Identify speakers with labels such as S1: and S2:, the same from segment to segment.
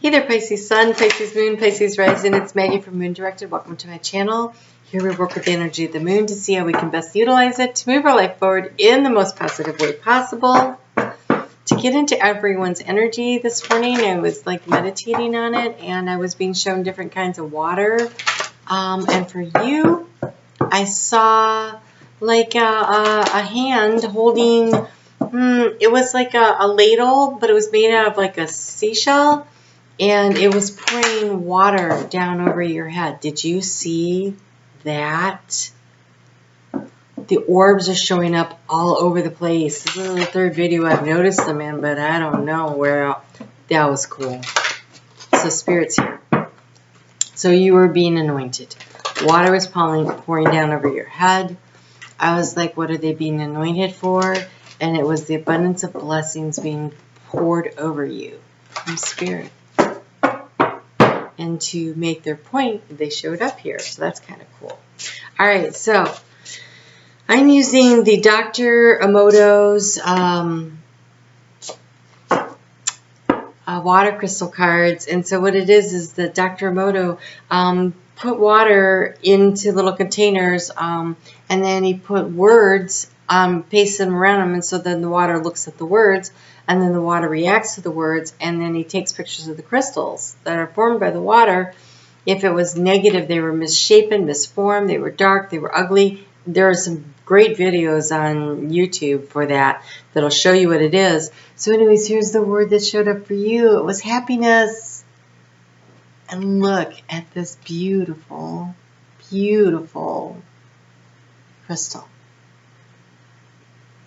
S1: Hey there, Pisces Sun, Pisces Moon, Pisces Rising. It's Maggie from Moon Directed. Welcome to my channel. Here we work with the energy of the moon to see how we can best utilize it to move our life forward in the most positive way possible. To get into everyone's energy this morning, I was like meditating on it, and I was being shown different kinds of water. And for you, I saw like a hand holding, it was like a ladle, but it was made out of like a seashell. And it was pouring water down over your head. Did you see that? The orbs are showing up all over the place. This is the third video I've noticed them in, but I don't know where. That was cool. So Spirit's here. So you were being anointed. Water was pouring down over your head. I was like, what are they being anointed for? And it was the abundance of blessings being poured over you from Spirit. And to make their point, they showed up here. So that's kind of cool. All right, so I'm using the Dr. Emoto's water crystal cards. And so what it is that Dr. Emoto put water into little containers, and then he put words, pasted them around them, and so then the water looks at the words, and then the water reacts to the words, and then he takes pictures of the crystals that are formed by the water. If it was negative, they were misshapen, misformed, they were dark, they were ugly. There are some great videos on YouTube for that that'll show you what it is. So anyways, here's the word that showed up for you. It was happiness. And look at this beautiful, beautiful crystal.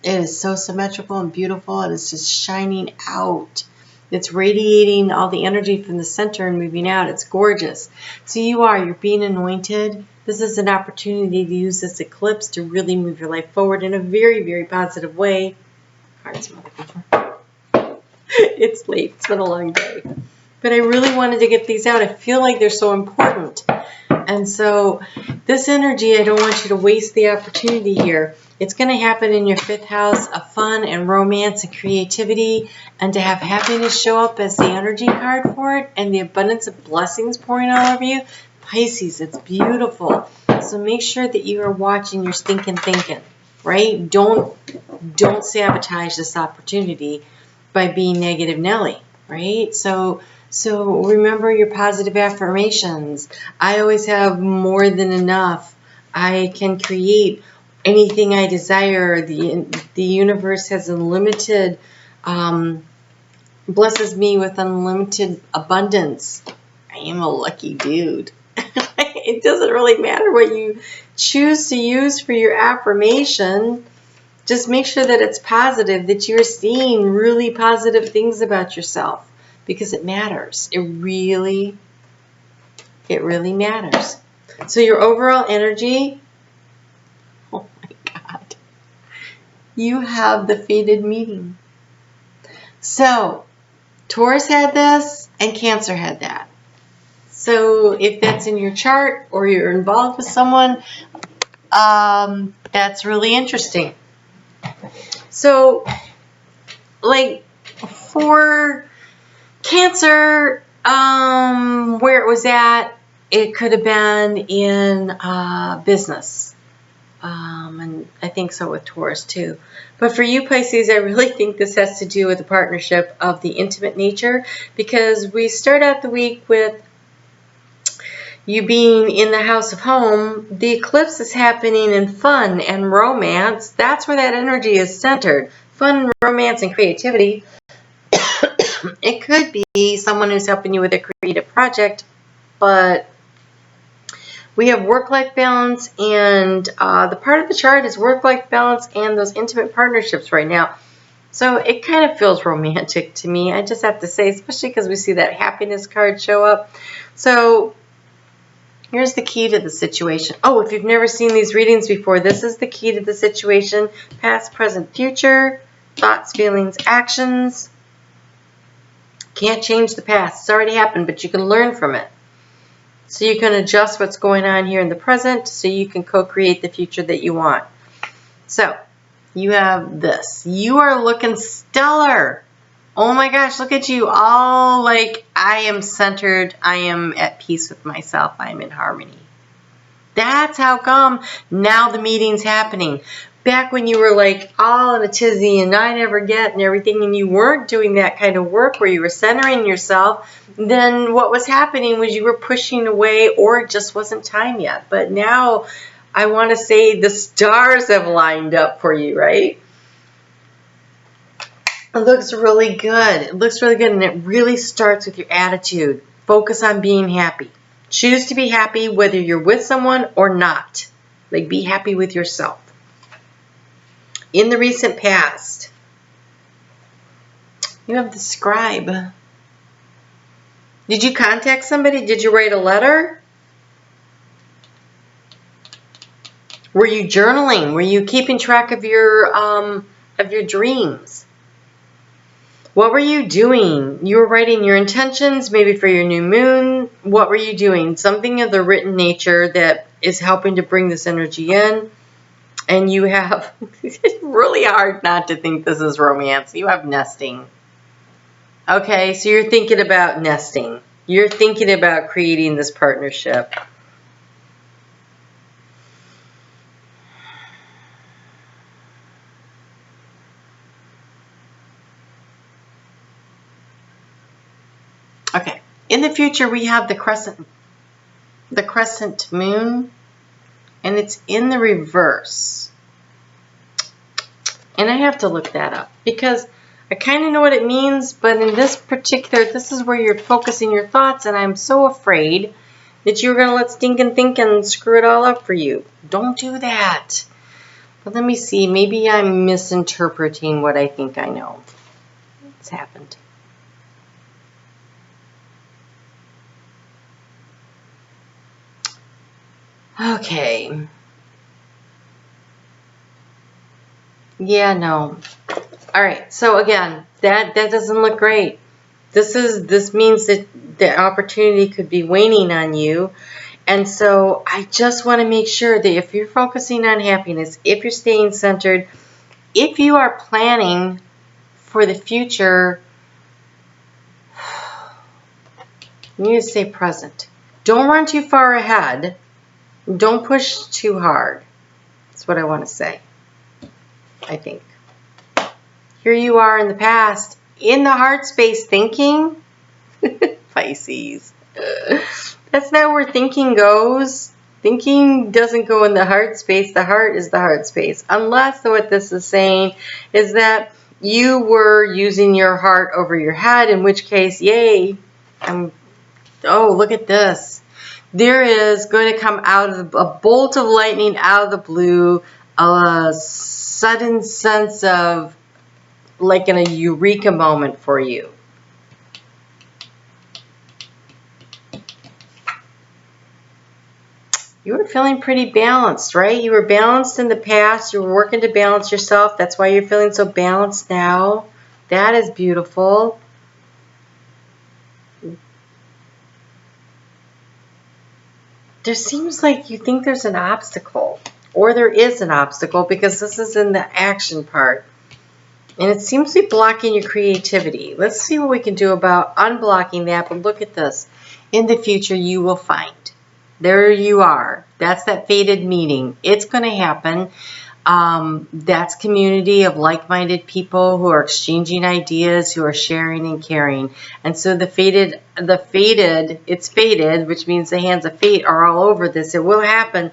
S1: It is so symmetrical and beautiful, and it's just shining out. It's radiating all the energy from the center and moving out. It's gorgeous. So you're being anointed. This is an opportunity to use this eclipse to really move your life forward in a very, very positive way. It's late. It's been a long day. But I really wanted to get these out. I feel like they're so important. And so this energy, I don't want you to waste the opportunity here. It's going to happen in your 5th house of fun and romance and creativity, and to have happiness show up as the energy card for it, and the abundance of blessings pouring all over you. Pisces, it's beautiful. So make sure that you are watching your stinking thinking, right? Don't sabotage this opportunity by being negative Nelly, right? So remember your positive affirmations. I always have more than enough. I can create anything I desire. The universe has unlimited, blesses me with unlimited abundance. I am a lucky dude. It doesn't really matter what you choose to use for your affirmation. Just make sure that it's positive, that you're seeing really positive things about yourself, because it matters. It really matters. So your overall energy, oh my God, you have the fated meeting. So Taurus had this and Cancer had that. So if that's in your chart or you're involved with someone, that's really interesting. So like for Cancer, where it was at, it could have been in business. And I think so with Taurus too. But for you, Pisces, I really think this has to do with the partnership of the intimate nature, because we start out the week with you being in the house of home. The eclipse is happening in fun and romance. That's where that energy is centered. Fun, romance, and creativity. It could be someone who's helping you with a creative project, but we have work-life balance, and the part of the chart is work-life balance and those intimate partnerships right now. So it kind of feels romantic to me, I just have to say, especially because we see that happiness card show up. So here's the key to the situation. Oh, if you've never seen these readings before, this is the key to the situation. Past, present, future, thoughts, feelings, actions. Can't change the past. It's already happened, but you can learn from it. So you can adjust what's going on here in the present so you can co-create the future that you want. So you have this. You are looking stellar. Oh my gosh, look at you all like, I am centered. I am at peace with myself. I am in harmony. That's how come now the meeting's happening. Back when you were like all in a tizzy and I never get and everything, and you weren't doing that kind of work where you were centering yourself, then what was happening was you were pushing away, or it just wasn't time yet. But now I want to say the stars have lined up for you, right? It looks really good. It looks really good, and it really starts with your attitude. Focus on being happy. Choose to be happy whether you're with someone or not. Like, be happy with yourself. In the recent past, you have the scribe. Did you contact somebody? Did you write a letter? Were you journaling? Were you keeping track of your dreams? What were you doing? You were writing your intentions, maybe for your new moon. What were you doing? Something of the written nature that is helping to bring this energy in. And you have, it's really hard not to think this is romance. You have nesting. Okay, so you're thinking about nesting. You're thinking about creating this partnership. Okay, in the future we have the crescent moon, and it's in the reverse. And I have to look that up because I kind of know what it means, but in this is where you're focusing your thoughts, and I'm so afraid that you're going to let stinking thinking screw it all up for you. Don't do that. But let me see. Maybe I'm misinterpreting what I think I know. What's happened? Okay. Yeah, no. All right. So again, that doesn't look great. This means that the opportunity could be waning on you. And so I just want to make sure that if you're focusing on happiness, if you're staying centered, if you are planning for the future, you need to stay present. Don't run too far ahead. Don't push too hard. That's what I want to say, I think. Here you are in the past, in the heart space thinking. Pisces. That's not where thinking goes. Thinking doesn't go in the heart space. The heart is the heart space. Unless what this is saying is that you were using your heart over your head, in which case, yay. Oh, look at this. There is going to come out of a bolt of lightning out of the blue, a sudden sense of like a eureka moment for you. You were feeling pretty balanced, right? You were balanced in the past. You were working to balance yourself. That's why you're feeling so balanced now. That is beautiful. There seems like you think there's an obstacle, or there is an obstacle, because this is in the action part. And it seems to be blocking your creativity. Let's see what we can do about unblocking that. But look at this. In the future, you will find. There you are. That's that fated meeting. It's going to happen. That's community of like-minded people who are exchanging ideas, who are sharing and caring. And so it's fated, which means the hands of fate are all over this. It will happen.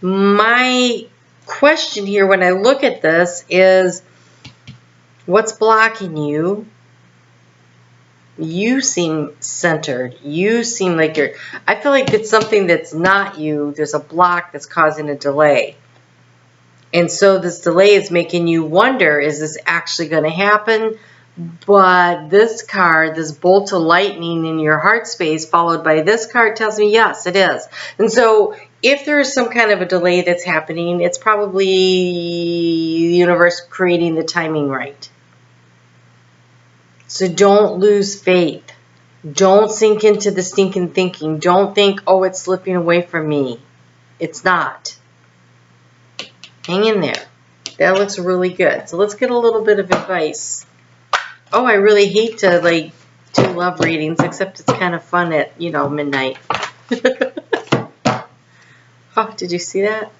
S1: My question here when I look at this is, what's blocking you? You seem centered. You seem like I feel like it's something that's not you. There's a block that's causing a delay. And so this delay is making you wonder, is this actually going to happen? But this card, this bolt of lightning in your heart space, followed by this card, tells me, yes, it is. And so if there is some kind of a delay that's happening, it's probably the universe creating the timing right. So don't lose faith. Don't sink into the stinking thinking. Don't think, oh, it's slipping away from me. It's not. Hang in there. That looks really good. So let's get a little bit of advice Oh, I really hate to like do love readings, except it's kind of fun at, you know, midnight. Oh, did you see that?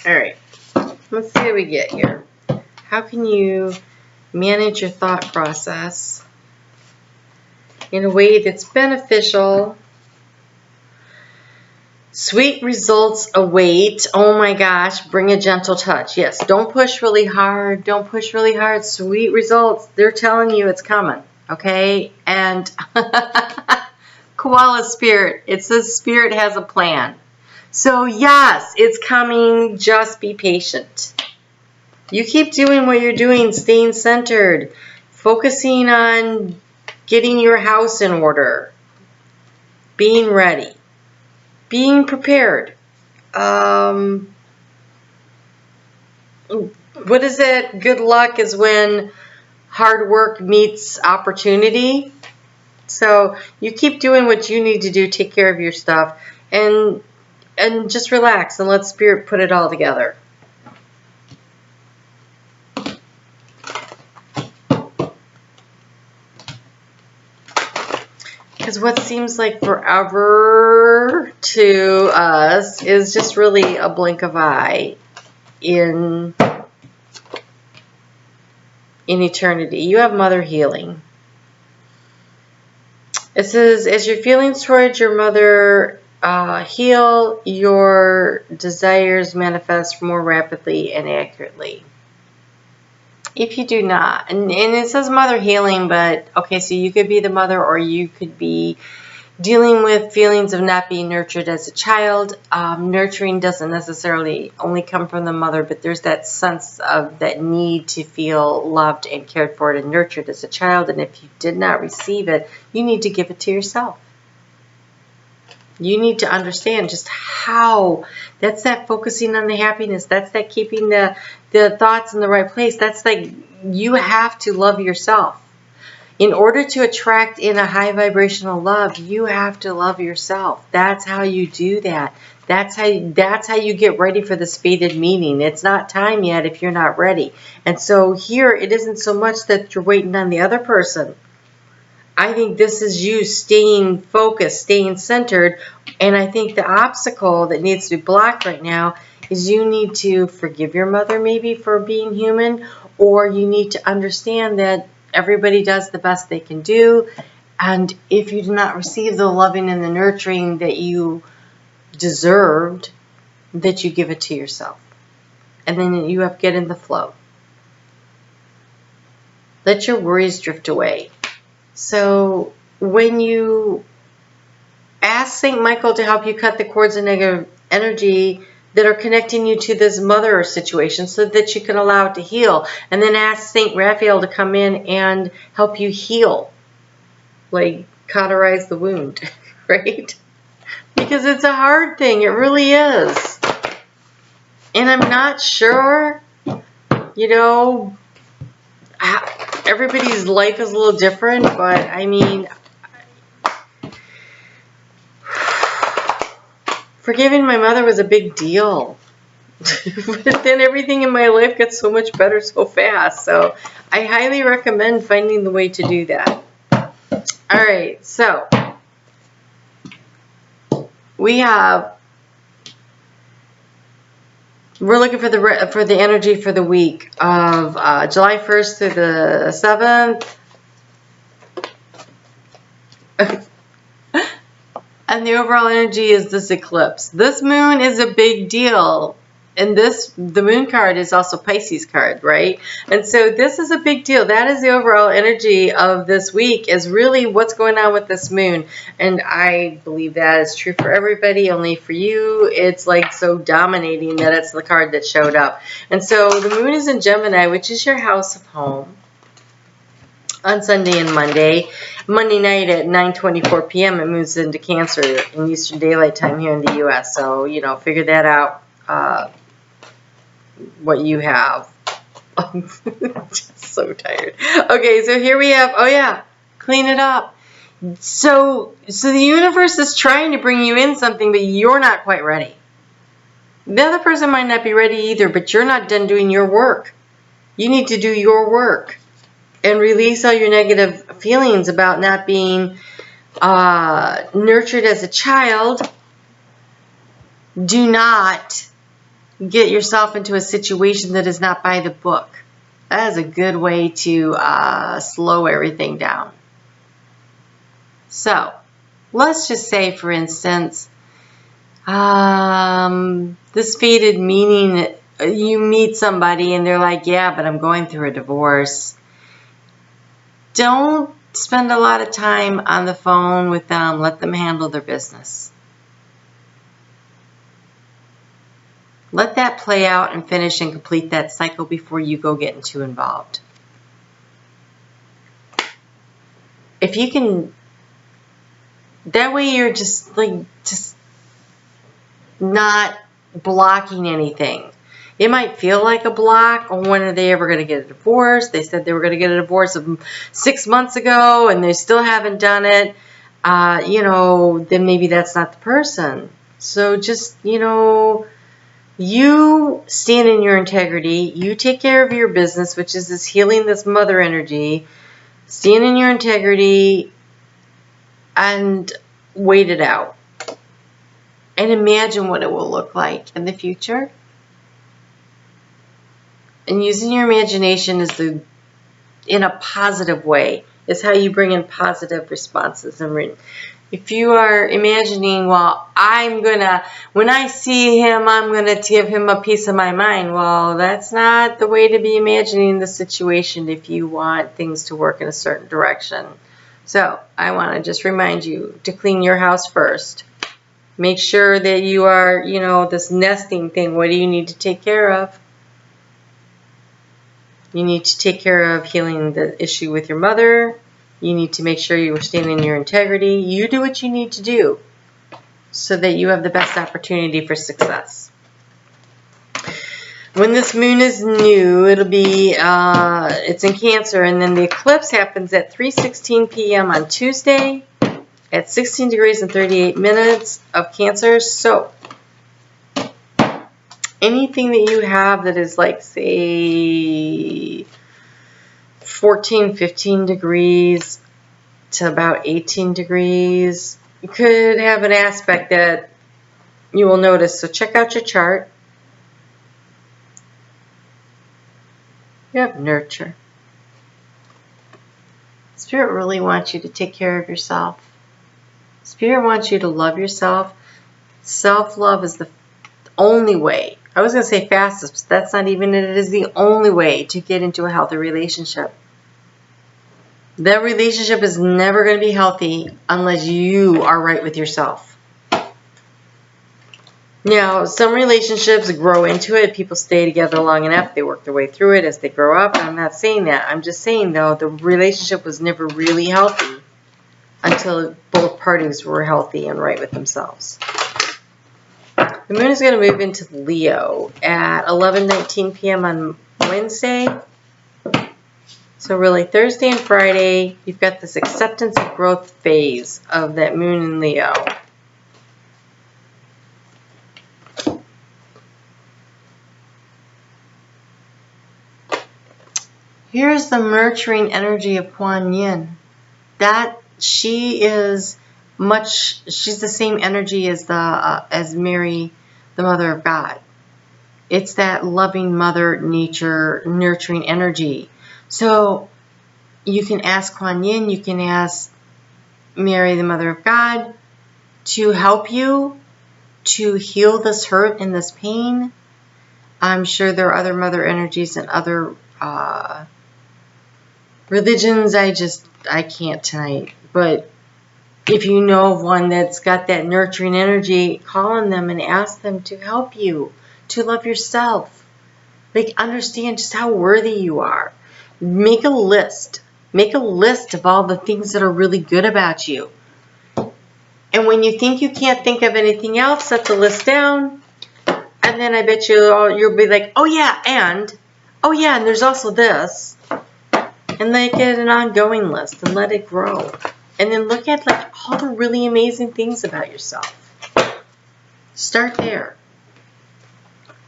S1: All right. Let's see what we get here. How can you manage your thought process in a way that's beneficial? Sweet results await. Oh my gosh, bring a gentle touch. Yes, don't push really hard. Don't push really hard. Sweet results. They're telling you it's coming. Okay? And koala spirit. It says spirit has a plan. So yes, it's coming. Just be patient. You keep doing what you're doing, staying centered, focusing on getting your house in order, being ready, being prepared. What is it? Good luck is when hard work meets opportunity. So you keep doing what you need to do, take care of your stuff, and just relax and let spirit put it all together. Because what seems like forever to us is just really a blink of eye in eternity. You have mother healing. It says, as your feelings towards your mother heal, your desires manifest more rapidly and accurately. If you do not, and it says mother healing, but okay, so you could be the mother, or you could be dealing with feelings of not being nurtured as a child. Nurturing doesn't necessarily only come from the mother, but there's that sense of that need to feel loved and cared for and nurtured as a child. And if you did not receive it, you need to give it to yourself. You need to understand just how, that's that focusing on the happiness. That's that keeping the thoughts in the right place. That's like, you have to love yourself. In order to attract in a high vibrational love, you have to love yourself. That's how you do that. That's how you get ready for this fated meeting. It's not time yet if you're not ready. And so here, it isn't so much that you're waiting on the other person. I think this is you staying focused, staying centered. And I think the obstacle that needs to be blocked right now is you need to forgive your mother maybe for being human, or you need to understand that everybody does the best they can do. And if you do not receive the loving and the nurturing that you deserved, that you give it to yourself. And then you have to get in the flow. Let your worries drift away. So when you ask St. Michael to help you cut the cords of negative energy that are connecting you to this mother situation so that you can allow it to heal, and then ask St. Raphael to come in and help you heal, like cauterize the wound, right? Because it's a hard thing. It really is. And I'm not sure, you know, everybody's life is a little different, but I mean, forgiving my mother was a big deal. But then everything in my life got so much better so fast. So I highly recommend finding the way to do that. All right, so we're looking for the energy for the week of July 1st through the 7th. And the overall energy is this eclipse. This moon is a big deal. And the moon card is also Pisces card, right? And so this is a big deal. That is the overall energy of this week, is really what's going on with this moon. And I believe that is true for everybody. Only for you, it's like so dominating that it's the card that showed up. And so the moon is in Gemini, which is your house of home, on Sunday and Monday. Monday night at 9:24 p.m. it moves into Cancer in Eastern Daylight Time here in the U.S. So, you know, figure that out, what you have. I'm just so tired. Okay, so here we have, oh yeah, clean it up. So the universe is trying to bring you in something, but you're not quite ready. The other person might not be ready either, but you're not done doing your work. You need to do your work and release all your negative feelings about not being nurtured as a child. Do not get yourself into a situation that is not by the book. That is a good way to slow everything down. So, let's just say, for instance, this fated meaning, you meet somebody and they're like, yeah, but I'm going through a divorce. Don't spend a lot of time on the phone with them. Let them handle their business. Let that play out and finish and complete that cycle before you go getting too involved. If you can, that way you're just not blocking anything. It might feel like a block. Oh, when are they ever going to get a divorce? They said they were going to get a divorce 6 months ago and they still haven't done it. Then maybe that's not the person. So just, you stand in your integrity. You take care of your business, which is this healing, this mother energy. Stand in your integrity and wait it out. And imagine what it will look like in the future. And using your imagination in a positive way is how you bring in positive responses. And if you are imagining, well, when I see him, I'm going to give him a piece of my mind. Well, that's not the way to be imagining the situation if you want things to work in a certain direction. So I want to just remind you to clean your house first. Make sure that you are, this nesting thing. What do you need to take care of? You need to take care of healing the issue with your mother. You need to make sure you are standing in your integrity. You do what you need to do so that you have the best opportunity for success. When this moon is new, it'll be, it's in Cancer, and then the eclipse happens at 3:16 p.m. on Tuesday at 16 degrees and 38 minutes of Cancer. So anything that you have that is like, say, 14, 15 degrees to about 18 degrees, you could have an aspect that you will notice. So check out your chart. You have nurture. Spirit really wants you to take care of yourself. Spirit wants you to love yourself. Self-love is the only way. I was going to say fastest, but that's not even it. It is the only way to get into a healthy relationship. That relationship is never going to be healthy unless you are right with yourself. Now, some relationships grow into it. People stay together long enough. They work their way through it as they grow up. I'm not saying that. I'm just saying, though, the relationship was never really healthy until both parties were healthy and right with themselves. The moon is going to move into Leo at 11:19 p.m. on Wednesday. So really, Thursday and Friday, you've got this acceptance and growth phase of that moon in Leo. Here's the nurturing energy of Kuan Yin. She's the same energy as Mary, the Mother of God. It's that loving Mother Nature nurturing energy. So you can ask Kuan Yin, you can ask Mary, the Mother of God, to help you to heal this hurt and this pain. I'm sure there are other mother energies and other religions. I can't tonight. But if you know of one that's got that nurturing energy, call on them and ask them to help you to love yourself. Understand just how worthy you are. Make a list. Make a list of all the things that are really good about you. And when you think you can't think of anything else, set the list down. And then I bet you'll be like, oh yeah, and there's also this. And make it an ongoing list and let it grow. And then look at all the really amazing things about yourself. Start there.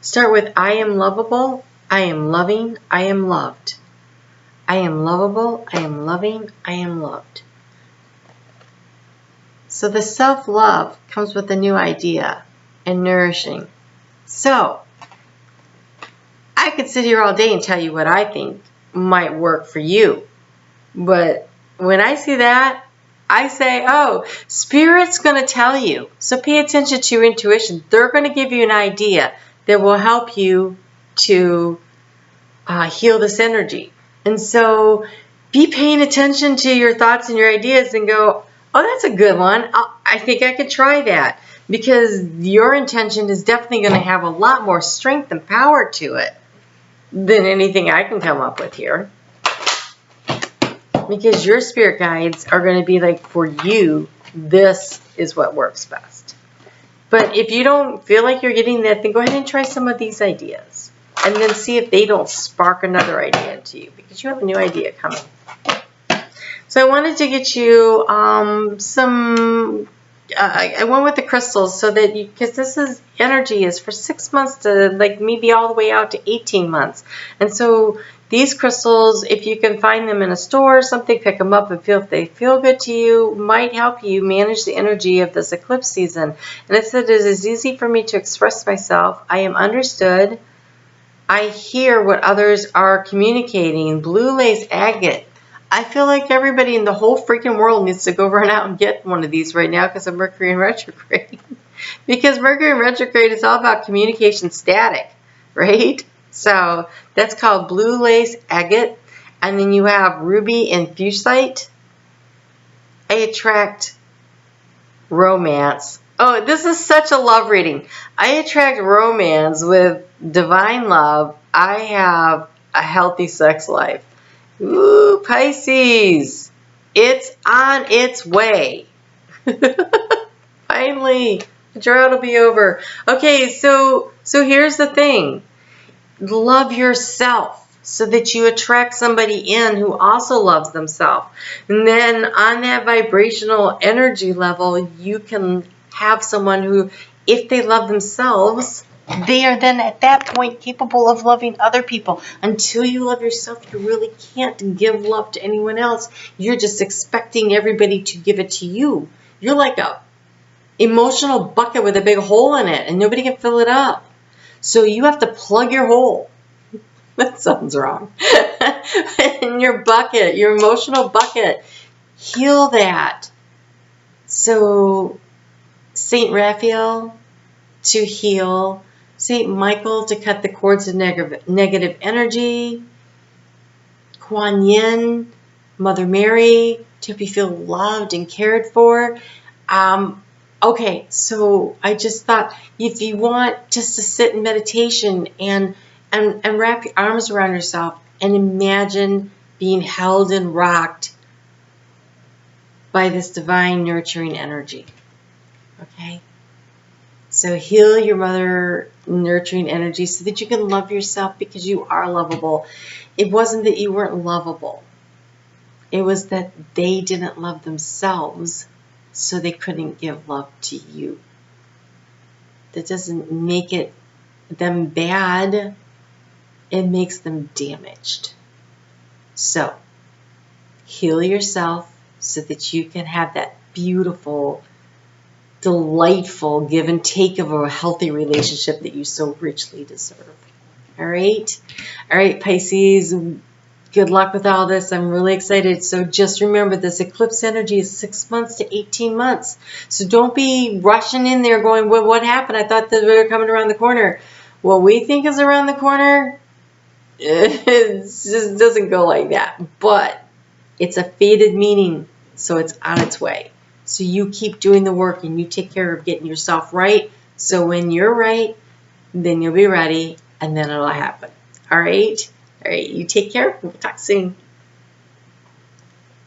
S1: Start with I am lovable, I am loving, I am loved. I am lovable, I am loving, I am loved. So the self-love comes with a new idea and nourishing. So I could sit here all day and tell you what I think might work for you. But when I see that, I say, oh, Spirit's going to tell you. So pay attention to your intuition. They're going to give you an idea that will help you to heal this energy. And so be paying attention to your thoughts and your ideas and go, oh, that's a good one. I think I could try that. Because your intention is definitely going to have a lot more strength and power to it than anything I can come up with here. Because your spirit guides are going to be like, for you, this is what works best. But if you don't feel like you're getting that, then go ahead and try some of these ideas. And then see if they don't spark another idea into you. Because you have a new idea coming. So I wanted to get you I went with the crystals so that because this is energy is for 6 months to like maybe all the way out to 18 months. And so these crystals, if you can find them in a store or something, pick them up and feel if they feel good to you, might help you manage the energy of this eclipse season. And it said it is easy for me to express myself. I am understood. I hear what others are communicating. Blue lace agate. I feel like everybody in the whole freaking world needs to go run out and get one of these right now because of Mercury in retrograde. Because Mercury in retrograde is all about communication static, right? So that's called blue lace agate. And then you have ruby and fuchsite. I attract romance. Oh, this is such a love reading. I attract romance with divine love. I have a healthy sex life. Ooh, Pisces, it's on its way. Finally, the drought will be over. Okay, so here's the thing. Love yourself so that you attract somebody in who also loves themselves. And then on that vibrational energy level, you can have someone who, if they love themselves, they are then at that point capable of loving other people. Until you love yourself, you really can't give love to anyone else. You're just expecting everybody to give it to you. You're like a emotional bucket with a big hole in it, and nobody can fill it up. So you have to plug your hole. That sounds wrong. In your bucket, your emotional bucket. Heal that. So Saint Raphael to heal. St. Michael to cut the cords of negative energy. Kuan Yin, Mother Mary to help you feel loved and cared for. Okay, so I just thought if you want just to sit in meditation and wrap your arms around yourself and imagine being held and rocked by this divine nurturing energy. Okay? So heal your mother nurturing energy so that you can love yourself because you are lovable. It wasn't that you weren't lovable. It was that they didn't love themselves, so they couldn't give love to you. That doesn't make them bad. It makes them damaged. So heal yourself so that you can have that beautiful, delightful give and take of a healthy relationship that you so richly deserve. All right, Pisces, good luck with all this. I'm really excited. So just remember, this eclipse energy is 6 months to 18 months. So don't be rushing in there going, well, what happened? I thought that we were coming around the corner. What we think is around the corner, it just doesn't go like that. But it's a fated meaning, so it's on its way. So you keep doing the work and you take care of getting yourself right. So when you're right, then you'll be ready and then it'll happen. All right? All right, you take care. We'll talk soon.